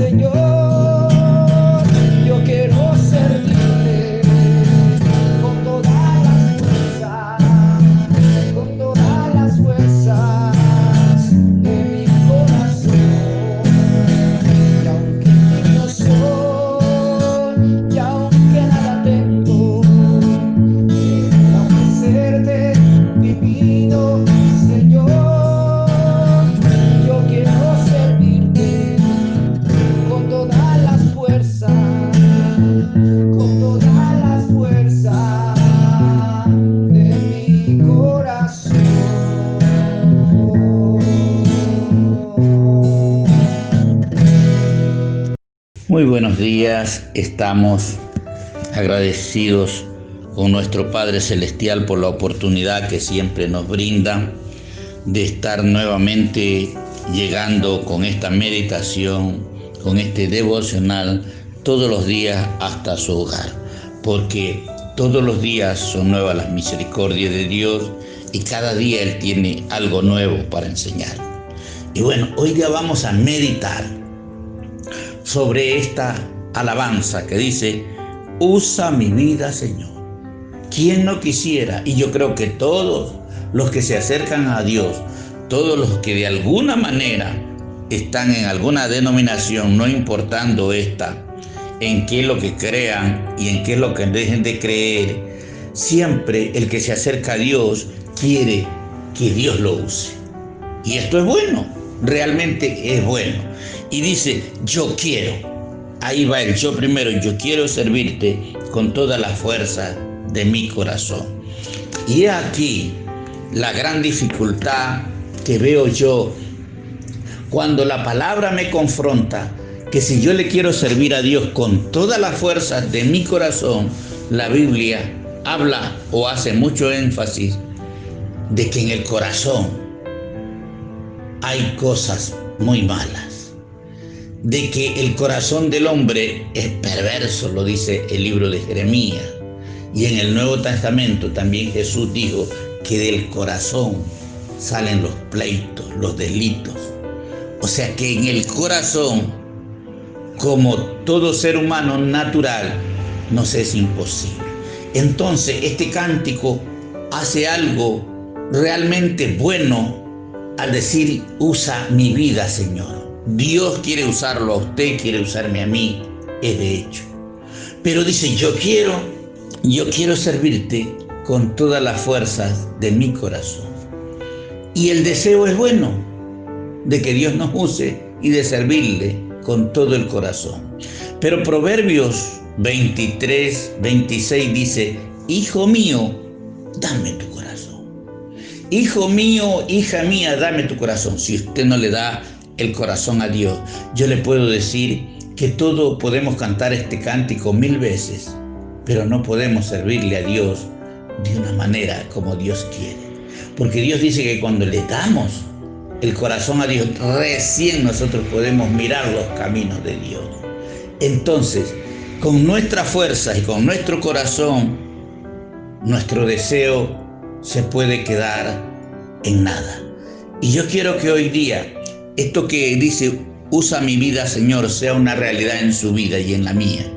Señor, yo quiero servirte con todas las fuerzas, con todas las fuerzas de mi corazón. Y aunque no soy, y aunque nada tengo, quiero ofrecerte mi vida, Señor. Yo quiero servirte con todas las fuerzas, con todas las fuerzas de mi corazón. Muy buenos días, estamos agradecidos con nuestro Padre Celestial por la oportunidad que siempre nos brinda de estar nuevamente llegando con esta meditación, con este devocional todos los días hasta su hogar, porque todos los días son nuevas las misericordias de Dios y cada día Él tiene algo nuevo para enseñar. Y bueno, hoy día vamos a meditar sobre esta alabanza que dice: usa mi vida, Señor. ¿Quién no quisiera? Y yo creo que todos los que se acercan a Dios, todos los que de alguna manera están en alguna denominación, no importando en qué es lo que crean y en qué es lo que dejen de creer, siempre el que se acerca a Dios quiere que Dios lo use. Y esto es bueno, realmente es bueno. Y dice: yo quiero. Ahí va el yo primero: yo quiero servirte con toda la fuerza de mi corazón. Y aquí la gran dificultad que veo yo cuando la palabra me confronta, que si yo le quiero servir a Dios con todas las fuerzas de mi corazón, la Biblia habla o hace mucho énfasis de que en el corazón hay cosas muy malas, de que el corazón del hombre es perverso, lo dice el libro de Jeremías. Y en el Nuevo Testamento también Jesús dijo que del corazón salen los pleitos, los delitos. O sea que en el corazón, como todo ser humano natural, nos es imposible. Entonces este cántico hace algo realmente bueno al decir: usa mi vida, Señor. Dios quiere usarlo a usted, quiere usarme a mí, es de hecho. Pero dice: yo quiero servirte con todas las fuerzas de mi corazón. Y el deseo es bueno, de que Dios nos use y de servirle con todo el corazón. Pero Proverbios 23, 26 dice: hijo mío, dame tu corazón. Hijo mío, hija mía, dame tu corazón. Si usted no le da el corazón a Dios, yo le puedo decir que todos podemos cantar este cántico 1000 veces, pero no podemos servirle a Dios de una manera como Dios quiere. Porque Dios dice que cuando le damos el corazón a Dios, recién nosotros podemos mirar los caminos de Dios. Entonces, con nuestra fuerza y con nuestro corazón, nuestro deseo se puede quedar en nada. Y yo quiero que hoy día, esto que dice: usa mi vida, Señor, sea una realidad en su vida y en la mía.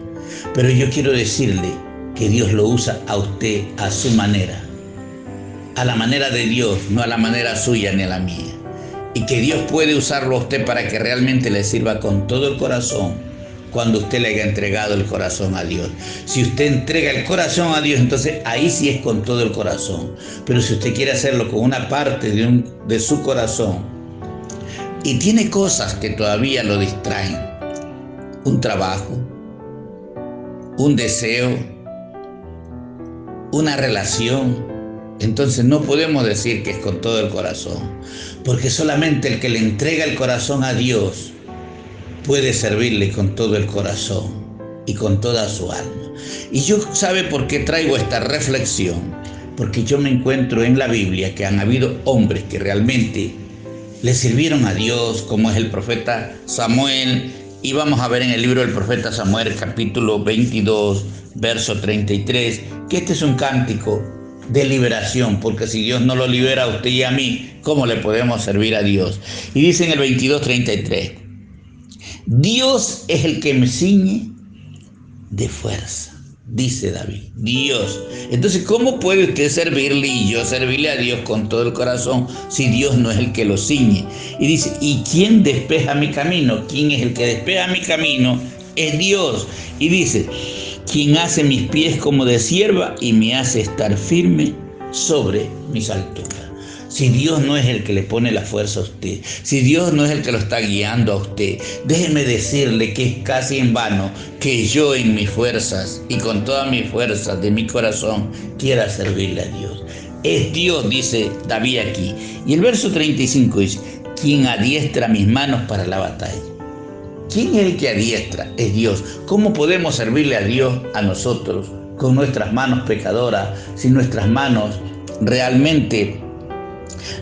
Pero yo quiero decirle que Dios lo usa a usted a su manera, a la manera de Dios, no a la manera suya ni a la mía. Y que Dios puede usarlo a usted para que realmente le sirva con todo el corazón cuando usted le haya entregado el corazón a Dios. Si usted entrega el corazón a Dios, entonces ahí sí es con todo el corazón. Pero si usted quiere hacerlo con una parte de su corazón y tiene cosas que todavía lo distraen, un trabajo, un deseo, una relación, entonces no podemos decir que es con todo el corazón, porque solamente el que le entrega el corazón a Dios puede servirle con todo el corazón y con toda su alma. Y yo, ¿sabe por qué traigo esta reflexión? Porque yo me encuentro en la Biblia que han habido hombres que realmente le sirvieron a Dios, como es el profeta Samuel. Y vamos a ver en el libro del profeta Samuel, capítulo 22, verso 33, que este es un cántico de liberación, porque si Dios no lo libera a usted y a mí, ¿cómo le podemos servir a Dios? Y dice en el 22:33: Dios es el que me ciñe de fuerza, dice David, Dios. Entonces, ¿cómo puede usted servirle y yo servirle a Dios con todo el corazón si Dios no es el que lo ciñe? Y dice, ¿y quién despeja mi camino? ¿Quién es el que despeja mi camino? Es Dios. Y dice, quien hace mis pies como de sierva y me hace estar firme sobre mis alturas. Si Dios no es el que le pone la fuerza a usted, si Dios no es el que lo está guiando a usted, déjeme decirle que es casi en vano que yo en mis fuerzas y con todas mis fuerzas de mi corazón quiera servirle a Dios. Es Dios, dice David aquí. Y el verso 35 dice, quien adiestra mis manos para la batalla. ¿Quién es el que adiestra? Es Dios. ¿Cómo podemos servirle a Dios a nosotros con nuestras manos pecadoras si nuestras manos realmente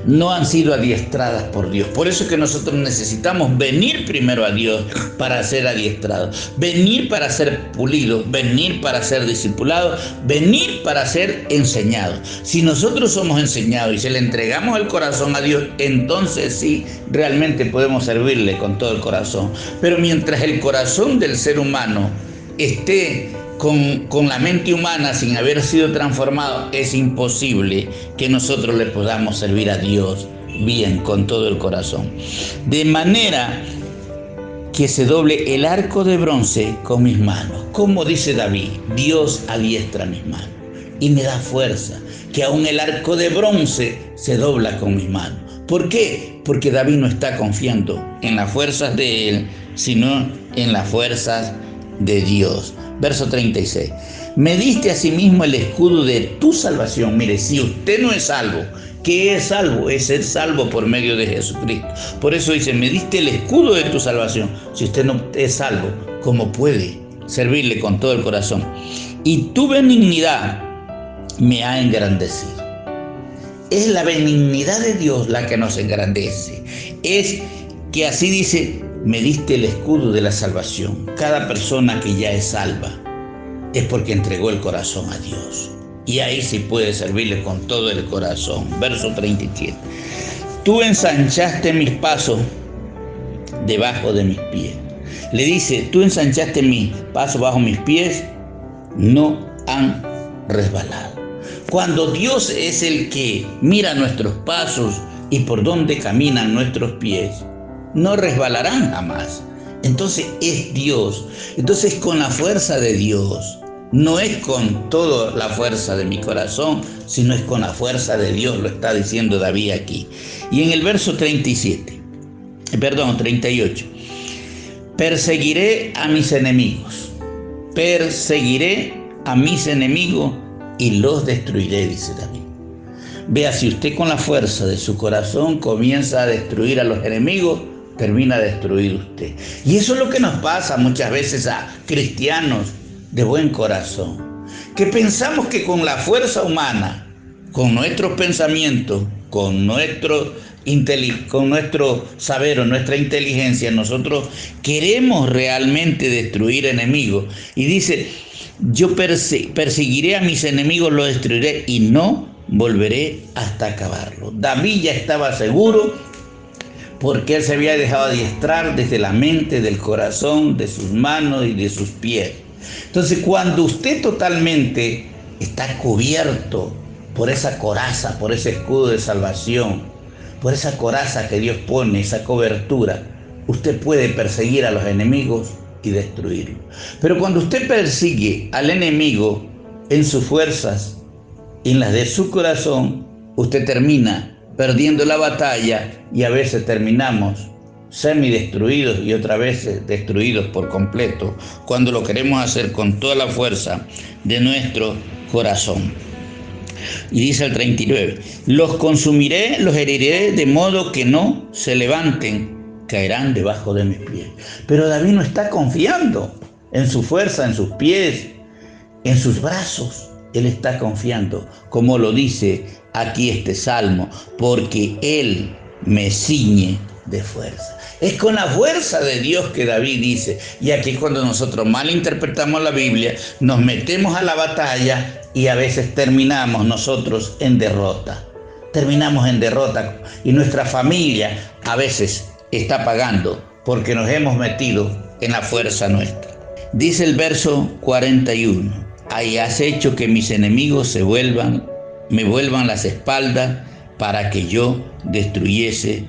no han sido adiestradas por Dios? Por eso es que nosotros necesitamos venir primero a Dios para ser adiestrados, venir para ser pulidos, venir para ser discipulados, venir para ser enseñados. Si nosotros somos enseñados y se le entregamos el corazón a Dios, entonces sí, realmente podemos servirle con todo el corazón. Pero mientras el corazón del ser humano esté con la mente humana sin haber sido transformado, es imposible que nosotros le podamos servir a Dios bien, con todo el corazón. De manera que se doble el arco de bronce con mis manos. Como dice David, Dios adiestra mis manos y me da fuerza, que aún el arco de bronce se dobla con mis manos. ¿Por qué? Porque David no está confiando en las fuerzas de él, sino en las fuerzas de Dios. Verso 36. Me diste asimismo el escudo de tu salvación. Mire, si usted no es salvo, ¿qué es salvo? Es ser salvo por medio de Jesucristo. Por eso dice, me diste el escudo de tu salvación. Si usted no es salvo, ¿cómo puede servirle con todo el corazón? Y tu benignidad me ha engrandecido. Es la benignidad de Dios la que nos engrandece. Es que así dice, me diste el escudo de la salvación. Cada persona que ya es salva es porque entregó el corazón a Dios. Y ahí sí puede servirle con todo el corazón. Verso 37. Tú ensanchaste mis pasos debajo de mis pies. Le dice, tú ensanchaste mis pasos bajo mis pies, no han resbalado. Cuando Dios es el que mira nuestros pasos y por dónde caminan nuestros pies, no resbalarán jamás. Entonces es Dios. Entonces con la fuerza de Dios. No es con toda la fuerza de mi corazón, sino es con la fuerza de Dios, lo está diciendo David aquí. Y en el verso 38. Perseguiré a mis enemigos. Perseguiré a mis enemigos y los destruiré, dice David. Vea, si usted con la fuerza de su corazón comienza a destruir a los enemigos, termina destruido usted. Y eso es lo que nos pasa muchas veces a cristianos de buen corazón, que pensamos que con la fuerza humana, con nuestros pensamientos, con nuestro saber o nuestra inteligencia, nosotros queremos realmente destruir enemigos. Y dice, yo perseguiré a mis enemigos, los destruiré y no volveré hasta acabarlo. David ya estaba seguro, porque él se había dejado adiestrar desde la mente, del corazón, de sus manos y de sus pies. Entonces, cuando usted totalmente está cubierto por esa coraza, por ese escudo de salvación, por esa coraza que Dios pone, esa cobertura, usted puede perseguir a los enemigos y destruirlos. Pero cuando usted persigue al enemigo en sus fuerzas, en las de su corazón, usted termina perdiendo la batalla y a veces terminamos semidestruidos y otras veces destruidos por completo cuando lo queremos hacer con toda la fuerza de nuestro corazón. Y dice el 39, los consumiré, los heriré de modo que no se levanten, caerán debajo de mis pies. Pero David no está confiando en su fuerza, en sus pies, en sus brazos. Él está confiando, como lo dice aquí este salmo, porque Él me ciñe de fuerza. Es con la fuerza de Dios que David dice. Y aquí cuando nosotros malinterpretamos la Biblia, nos metemos a la batalla y a veces terminamos nosotros en derrota. Terminamos en derrota y nuestra familia a veces está pagando porque nos hemos metido en la fuerza nuestra. Dice el verso 41, ahí has hecho que mis enemigos me vuelvan las espaldas para que yo destruyese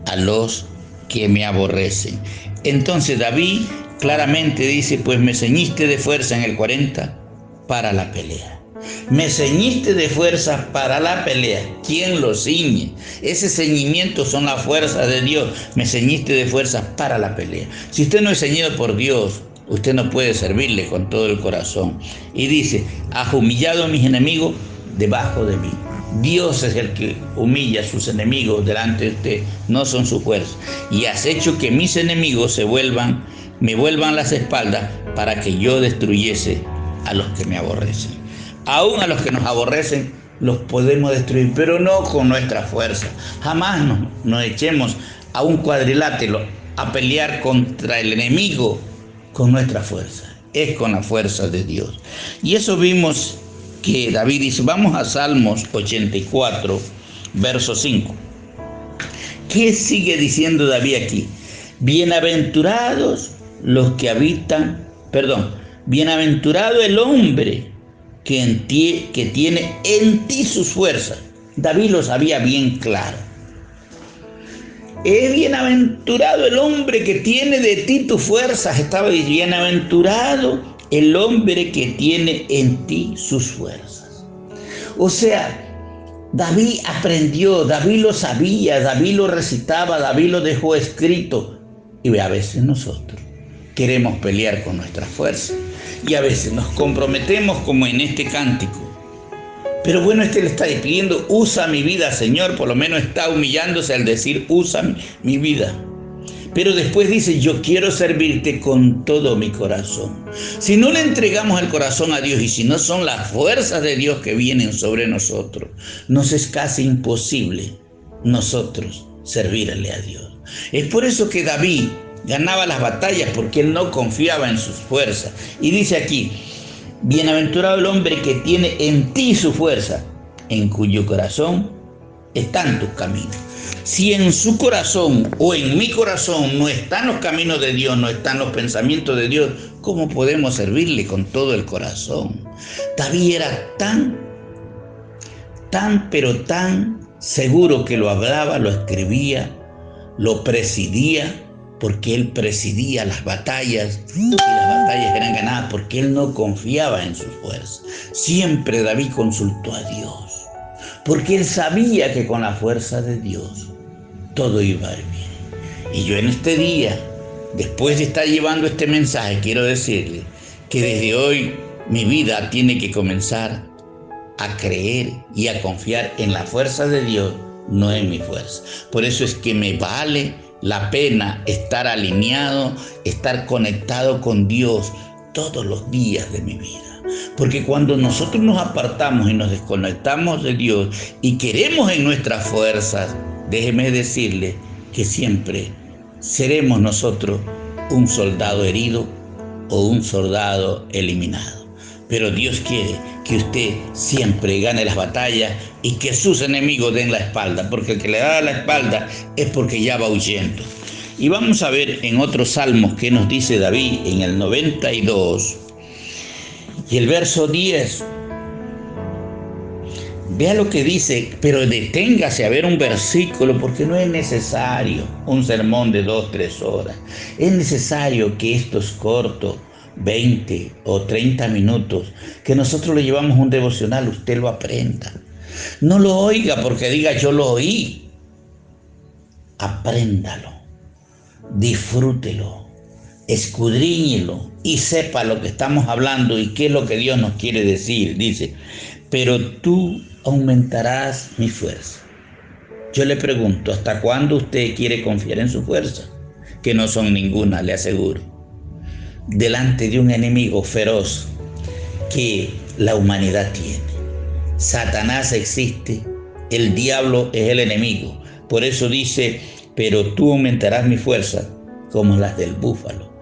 a los que me aborrecen. Entonces David claramente dice, pues me ceñiste de fuerza en el 40 para la pelea. Me ceñiste de fuerza para la pelea. ¿Quién lo ciñe? Ese ceñimiento son las fuerzas de Dios. Me ceñiste de fuerza para la pelea. Si usted no es ceñido por Dios, usted no puede servirle con todo el corazón. Y dice, has humillado a mis enemigos debajo de mí. Dios es el que humilla a sus enemigos delante de usted, no son sus fuerzas. Y has hecho que mis enemigos me vuelvan las espaldas para que yo destruyese a los que me aborrecen. Aún a los que nos aborrecen los podemos destruir, pero no con nuestra fuerza. Jamás nos echemos a un cuadrilátero a pelear contra el enemigo con nuestra fuerza. Es con la fuerza de Dios. Y eso vimos que David dice, vamos a Salmos 84, verso 5. ¿Qué sigue diciendo David aquí? Bienaventurado el hombre que tiene en ti sus fuerzas. David lo sabía bien claro. Es bienaventurado el hombre que tiene de ti tus fuerzas. Estaba bienaventurado el hombre que tiene en ti sus fuerzas. O sea, David aprendió, David lo sabía, David lo recitaba, David lo dejó escrito. Y a veces nosotros queremos pelear con nuestras fuerzas. Y a veces nos comprometemos como en este cántico. Pero bueno, le está pidiendo, usa mi vida, Señor. Por lo menos está humillándose al decir, usa mi vida. Pero después dice, yo quiero servirte con todo mi corazón. Si no le entregamos el corazón a Dios y si no son las fuerzas de Dios que vienen sobre nosotros, nos es casi imposible nosotros servirle a Dios. Es por eso que David ganaba las batallas, porque él no confiaba en sus fuerzas. Y dice aquí, bienaventurado el hombre que tiene en ti su fuerza, en cuyo corazón están tus caminos. Si en su corazón o en mi corazón no están los caminos de Dios, no están los pensamientos de Dios, ¿cómo podemos servirle con todo el corazón? David era pero tan seguro que lo hablaba, lo escribía, lo presidía, porque él presidía las batallas y las batallas eran ganadas porque él no confiaba en sus fuerzas. Siempre David consultó a Dios, porque él sabía que con la fuerza de Dios todo iba a ir bien. Y yo en este día, después de estar llevando este mensaje, quiero decirle que desde hoy mi vida tiene que comenzar a creer y a confiar en la fuerza de Dios, no en mi fuerza. Por eso es que me vale la pena estar alineado, estar conectado con Dios todos los días de mi vida. Porque cuando nosotros nos apartamos y nos desconectamos de Dios y queremos en nuestras fuerzas, déjeme decirle que siempre seremos nosotros un soldado herido o un soldado eliminado. Pero Dios quiere que usted siempre gane las batallas y que sus enemigos den la espalda, porque el que le da la espalda es porque ya va huyendo. Y vamos a ver en otros salmos que nos dice David en el 92 y el verso 10. Vea lo que dice, pero deténgase a ver un versículo, porque no es necesario un sermón de 2-3 horas. Es necesario que estos cortos 20 o 30 minutos que nosotros le llevamos un devocional, usted lo aprenda. No lo oiga porque diga yo lo oí. Apréndalo, disfrútelo, escudriñelo y sepa lo que estamos hablando y qué es lo que Dios nos quiere decir. Dice, pero tú aumentarás mi fuerza. Yo le pregunto, ¿hasta cuándo usted quiere confiar en su fuerza? Que no son ninguna, le aseguro. Delante de un enemigo feroz que la humanidad tiene. Satanás existe, el diablo es el enemigo. Por eso dice, pero tú aumentarás mi fuerza como las del búfalo.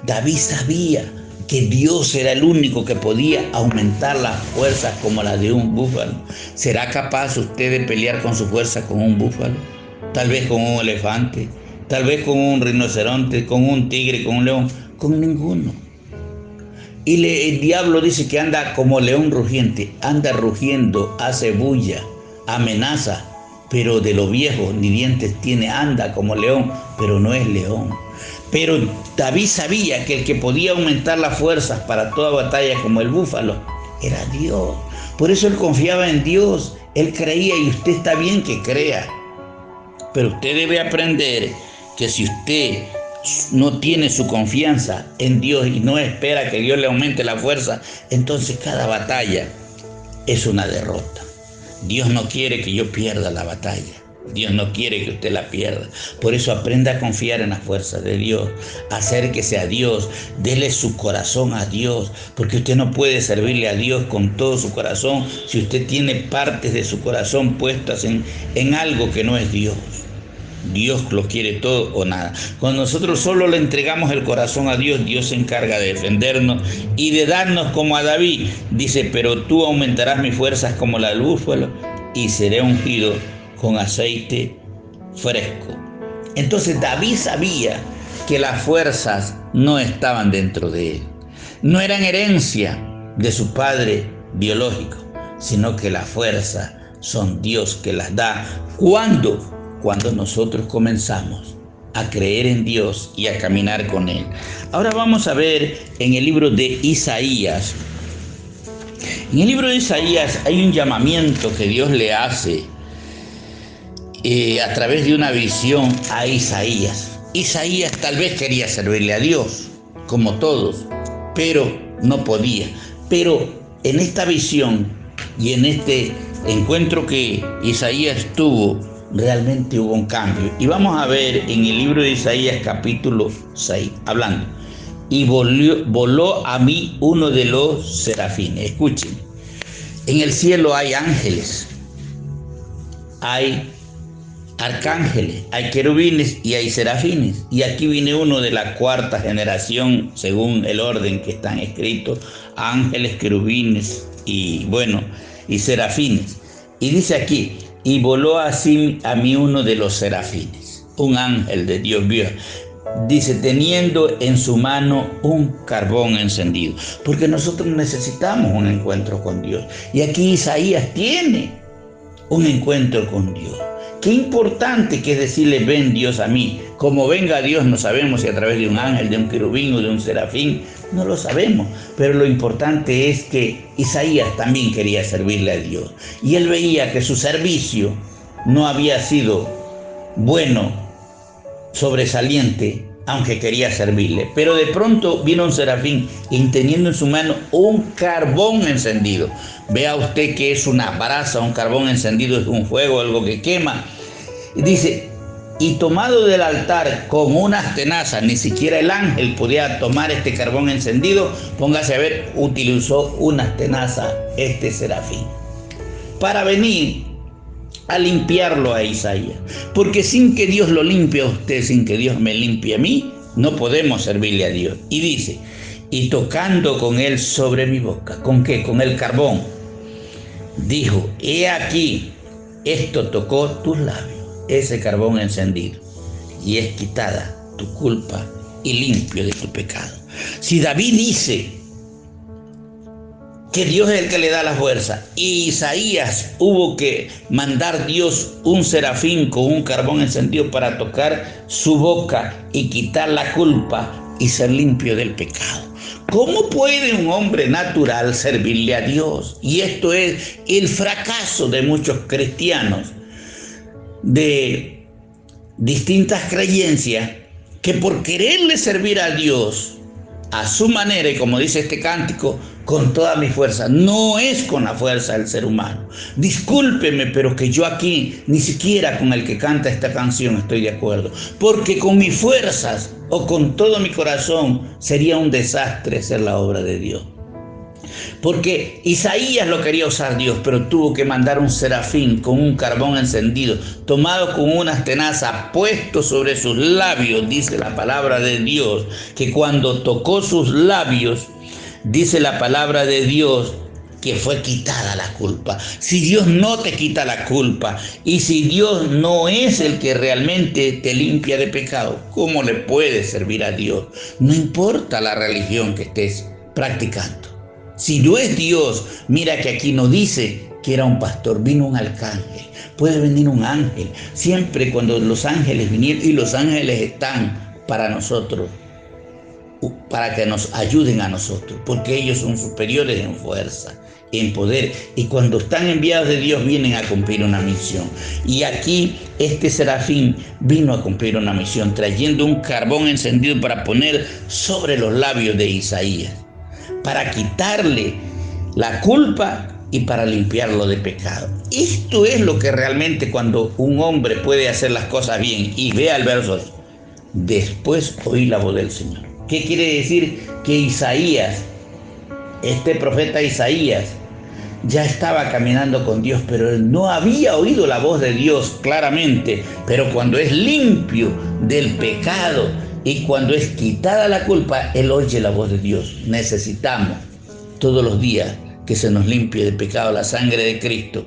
David sabía que Dios era el único que podía aumentar las fuerzas como las de un búfalo. ¿Será capaz usted de pelear con su fuerza con un búfalo? Tal vez con un elefante, Tal vez con un rinoceronte, con un tigre, con un león, con ninguno. Y el diablo dice que anda como león rugiente, anda rugiendo, hace bulla, amenaza, pero de lo viejo ni dientes tiene, anda como león, pero no es león. Pero David sabía que el que podía aumentar las fuerzas para toda batalla como el búfalo era Dios. Por eso él confiaba en Dios, él creía, y usted está bien que crea. Pero usted debe aprender que si usted no tiene su confianza en Dios y no espera que Dios le aumente la fuerza, entonces cada batalla es una derrota. Dios no quiere que yo pierda la batalla. Dios no quiere que usted la pierda. Por eso aprenda a confiar en las fuerzas de Dios. Acérquese a Dios. Dele su corazón a Dios. Porque usted no puede servirle a Dios con todo su corazón si usted tiene partes de su corazón puestas en algo que no es Dios. Dios lo quiere todo o nada. Cuando nosotros solo le entregamos el corazón a Dios, Dios se encarga de defendernos y de darnos como a David. Dice, pero tú aumentarás mis fuerzas como la del búfalo y seré ungido con aceite fresco. Entonces David sabía que las fuerzas no estaban dentro de él. No eran herencia de su padre biológico, sino que las fuerzas son Dios que las da cuando nosotros comenzamos a creer en Dios y a caminar con Él. Ahora vamos a ver en el libro de Isaías. En el libro de Isaías hay un llamamiento que Dios le hace a través de una visión a Isaías. Isaías tal vez quería servirle a Dios, como todos, pero no podía. Pero en esta visión y en este encuentro que Isaías tuvo, realmente hubo un cambio. Y vamos a ver en el libro de Isaías capítulo 6, hablando. Y voló a mí uno de los serafines. Escuchen, en el cielo hay ángeles, hay arcángeles, hay querubines y hay serafines. Y aquí viene uno de la cuarta generación, según el orden que están escritos: ángeles, querubines y serafines. Y dice aquí, y voló así a mí uno de los serafines, un ángel de Dios, vio. Dice, teniendo en su mano un carbón encendido. Porque nosotros necesitamos un encuentro con Dios. Y aquí Isaías tiene un encuentro con Dios. Qué importante que es decirle, ven Dios a mí. Como venga Dios no sabemos si a través de un ángel, de un querubín o de un serafín, no lo sabemos. Pero lo importante es que Isaías también quería servirle a Dios. Y él veía que su servicio no había sido bueno, sobresaliente, aunque quería servirle. Pero de pronto vino un serafín y teniendo en su mano un carbón encendido. Vea usted que es una brasa, un carbón encendido es un fuego, algo que quema. Y dice, y tomado del altar con unas tenazas, ni siquiera el ángel podía tomar este carbón encendido. Póngase a ver, utilizó unas tenazas este serafín para venir a limpiarlo a Isaías. Porque sin que Dios lo limpie a usted, sin que Dios me limpie a mí, no podemos servirle a Dios. Y dice, y tocando con él sobre mi boca. ¿Con qué? Con el carbón. Dijo, he aquí, esto tocó tus labios, ese carbón encendido, y es quitada tu culpa y limpio de tu pecado. Si David dice que Dios es el que le da la fuerza, y Isaías hubo que mandar Dios un serafín con un carbón encendido para tocar su boca y quitar la culpa y ser limpio del pecado, ¿cómo puede un hombre natural servirle a Dios? Y esto es el fracaso de muchos cristianos de distintas creencias, que por quererle servir a Dios a su manera, y como dice este cántico, con toda mi fuerza, no es con la fuerza del ser humano. Discúlpeme, pero que yo aquí ni siquiera con el que canta esta canción estoy de acuerdo, porque con mis fuerzas o con todo mi corazón sería un desastre hacer la obra de Dios. Porque Isaías lo quería usar Dios, pero tuvo que mandar un serafín con un carbón encendido, tomado con unas tenazas, puesto sobre sus labios. Dice la palabra de Dios que cuando tocó sus labios, dice la palabra de Dios que fue quitada la culpa. Si Dios no te quita la culpa y si Dios no es el que realmente te limpia de pecado, ¿cómo le puedes servir a Dios? No importa la religión que estés practicando. Si no es Dios, mira que aquí no dice que era un pastor, vino un arcángel, puede venir un ángel. Siempre cuando los ángeles vinieron, y los ángeles están para nosotros, para que nos ayuden a nosotros, porque ellos son superiores en fuerza, en poder, y cuando están enviados de Dios vienen a cumplir una misión. Y aquí este serafín vino a cumplir una misión, trayendo un carbón encendido para poner sobre los labios de Isaías, para quitarle la culpa y para limpiarlo de pecado. Esto es lo que realmente cuando un hombre puede hacer las cosas bien. Y vea el verso: después oí la voz del Señor. ¿Qué quiere decir? Que Isaías, este profeta Isaías, ya estaba caminando con Dios, pero él no había oído la voz de Dios claramente. Pero cuando es limpio del pecado y cuando es quitada la culpa, él oye la voz de Dios. Necesitamos todos los días que se nos limpie de pecado, la sangre de Cristo,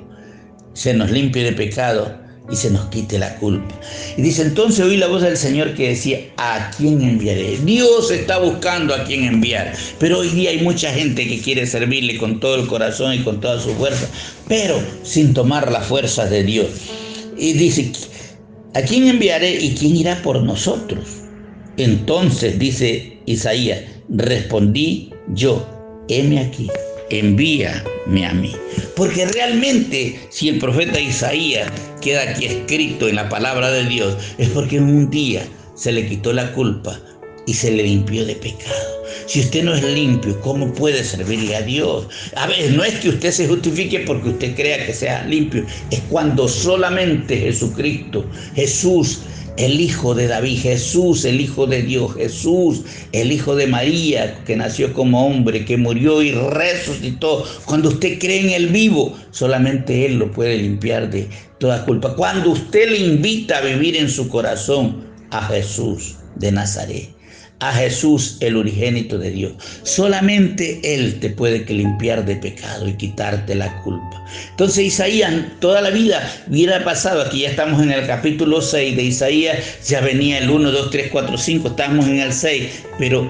se nos limpie de pecado y se nos quite la culpa. Y dice: entonces oí la voz del Señor que decía: ¿a quién enviaré? Dios está buscando a quién enviar, pero hoy día hay mucha gente que quiere servirle con todo el corazón y con toda su fuerza, pero sin tomar las fuerzas de Dios. Y dice: ¿a quién enviaré y quién irá por nosotros? Entonces dice Isaías: respondí yo, heme aquí, envíame a mí. Porque realmente, si el profeta Isaías queda aquí escrito en la palabra de Dios, es porque en un día se le quitó la culpa y se le limpió de pecado. Si usted no es limpio, ¿cómo puede servirle a Dios? A ver, no es que usted se justifique porque usted crea que sea limpio, es cuando solamente Jesucristo, Jesús, el Hijo de David, Jesús, el Hijo de Dios, Jesús, el Hijo de María, que nació como hombre, que murió y resucitó. Cuando usted cree en el vivo, solamente Él lo puede limpiar de toda culpa. Cuando usted le invita a vivir en su corazón a Jesús de Nazaret, a Jesús, el unigénito de Dios, solamente Él te puede limpiar de pecado y quitarte la culpa. Entonces Isaías toda la vida hubiera pasado, aquí ya estamos en el capítulo 6 de Isaías, ya venía el 1, 2, 3, 4, 5, estamos en el 6, pero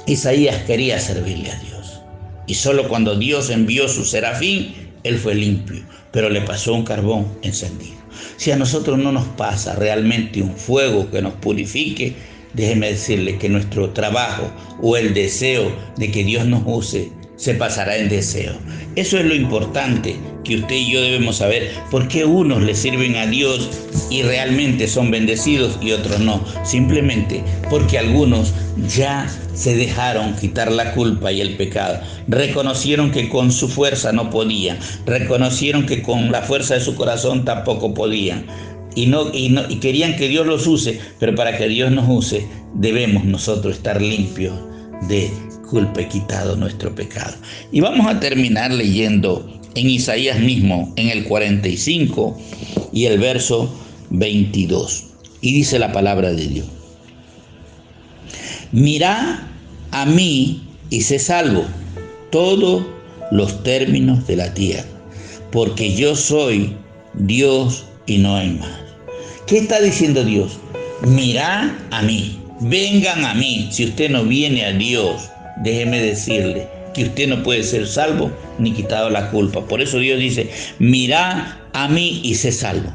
Isaías quería servirle a Dios. Y solo cuando Dios envió su serafín, él fue limpio, pero le pasó un carbón encendido. Si a nosotros no nos pasa realmente un fuego que nos purifique, déjeme decirle que nuestro trabajo o el deseo de que Dios nos use se pasará en deseo. Eso es lo importante que usted y yo debemos saber. ¿Por qué unos le sirven a Dios y realmente son bendecidos y otros no? Simplemente porque algunos ya se dejaron quitar la culpa y el pecado. Reconocieron que con su fuerza no podían. Reconocieron que con la fuerza de su corazón tampoco podían. Y querían que Dios los use, pero para que Dios nos use debemos nosotros estar limpios de culpa y quitado nuestro pecado. Y vamos a terminar leyendo en Isaías mismo, en el 45 y el verso 22. Y dice la palabra de Dios: mirad a mí y sé salvo todos los términos de la tierra, porque yo soy Dios y no hay más. ¿Qué está diciendo Dios? Mirad a mí, vengan a mí. Si usted no viene a Dios, déjeme decirle que usted no puede ser salvo ni quitado la culpa. Por eso Dios dice: mirad a mí y sé salvo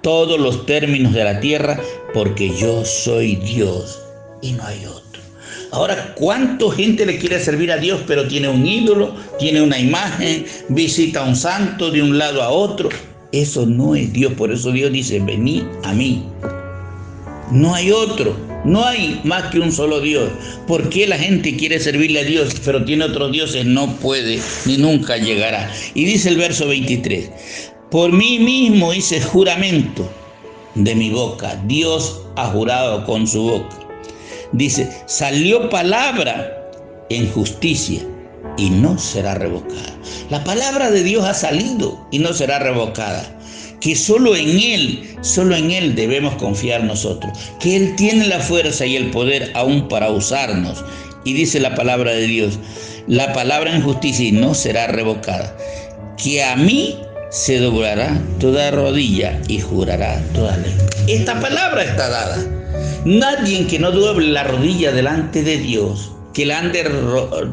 todos los términos de la tierra, porque yo soy Dios y no hay otro. Ahora, ¿cuánta gente le quiere servir a Dios, pero tiene un ídolo, tiene una imagen, visita a un santo de un lado a otro? Eso no es Dios. Por eso Dios dice: venid a mí. No hay otro, no hay más que un solo Dios. ¿Por qué la gente quiere servirle a Dios, pero tiene otros dioses? No puede, ni nunca llegará. Y dice el verso 23: por mí mismo hice juramento de mi boca. Dios ha jurado con su boca. Dice: salió palabra en justicia y no será revocada. La palabra de Dios ha salido y no será revocada. Que solo en Él debemos confiar nosotros. Que Él tiene la fuerza y el poder aún para usarnos. Y dice la palabra de Dios: la palabra en justicia y no será revocada, que a mí se doblará toda rodilla y jurará toda lengua. Esta palabra está dada. Nadie que no doble la rodilla delante de Dios, que le ande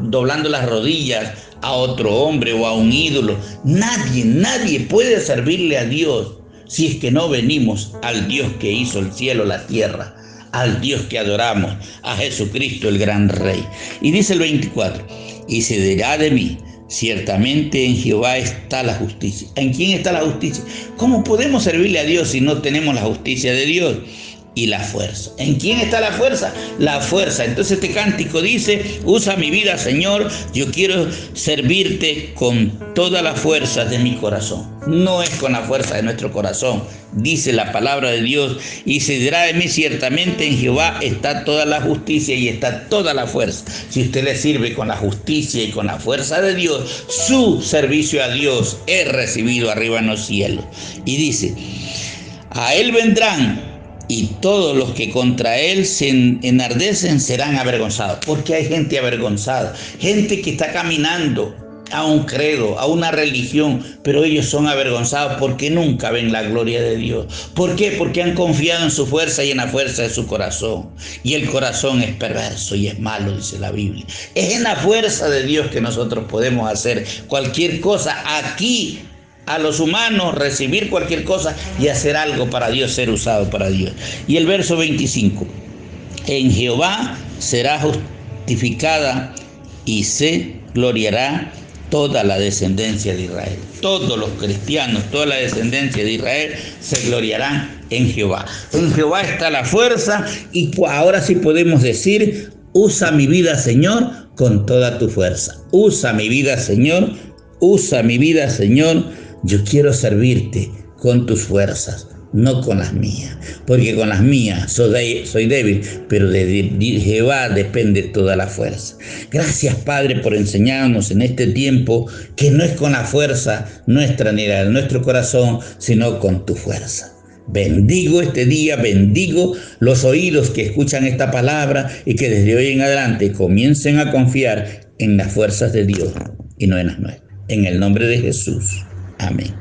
doblando las rodillas a otro hombre o a un ídolo, nadie puede servirle a Dios si es que no venimos al Dios que hizo el cielo, la tierra, al Dios que adoramos, a Jesucristo el gran Rey. Y dice el 24, y se dirá de mí, ciertamente en Jehová está la justicia. ¿En quién está la justicia? ¿Cómo podemos servirle a Dios si no tenemos la justicia de Dios? Y la fuerza. ¿En quién está la fuerza? La fuerza. Entonces este cántico dice, usa mi vida, Señor, yo quiero servirte con toda la fuerza de mi corazón. No es con la fuerza de nuestro corazón, dice la palabra de Dios, y se dirá de mí, ciertamente en Jehová está toda la justicia y está toda la fuerza. Si usted le sirve con la justicia y con la fuerza de Dios, su servicio a Dios es recibido arriba en los cielos. Y dice, a él vendrán y todos los que contra él se enardecen serán avergonzados. Porque hay gente avergonzada, gente que está caminando a un credo, a una religión, pero ellos son avergonzados porque nunca ven la gloria de Dios. ¿Por qué? Porque han confiado en su fuerza y en la fuerza de su corazón. Y el corazón es perverso y es malo, dice la Biblia. Es en la fuerza de Dios que nosotros podemos hacer cualquier cosa aquí, a los humanos, recibir cualquier cosa y hacer algo para Dios, ser usado para Dios. Y el verso 25, en Jehová será justificada y se gloriará toda la descendencia de Israel. Todos los cristianos, toda la descendencia de Israel se gloriarán en Jehová. En Jehová está la fuerza y ahora sí podemos decir, usa mi vida, Señor, con toda tu fuerza. Usa mi vida, Señor, usa mi vida, Señor. Yo quiero servirte con tus fuerzas, no con las mías, porque con las mías soy débil, pero de Jehová depende toda la fuerza. Gracias, Padre, por enseñarnos en este tiempo que no es con la fuerza nuestra ni la de nuestro corazón, sino con tu fuerza. Bendigo este día, bendigo los oídos que escuchan esta palabra y que desde hoy en adelante comiencen a confiar en las fuerzas de Dios y no en las nuestras. En el nombre de Jesús. Amén.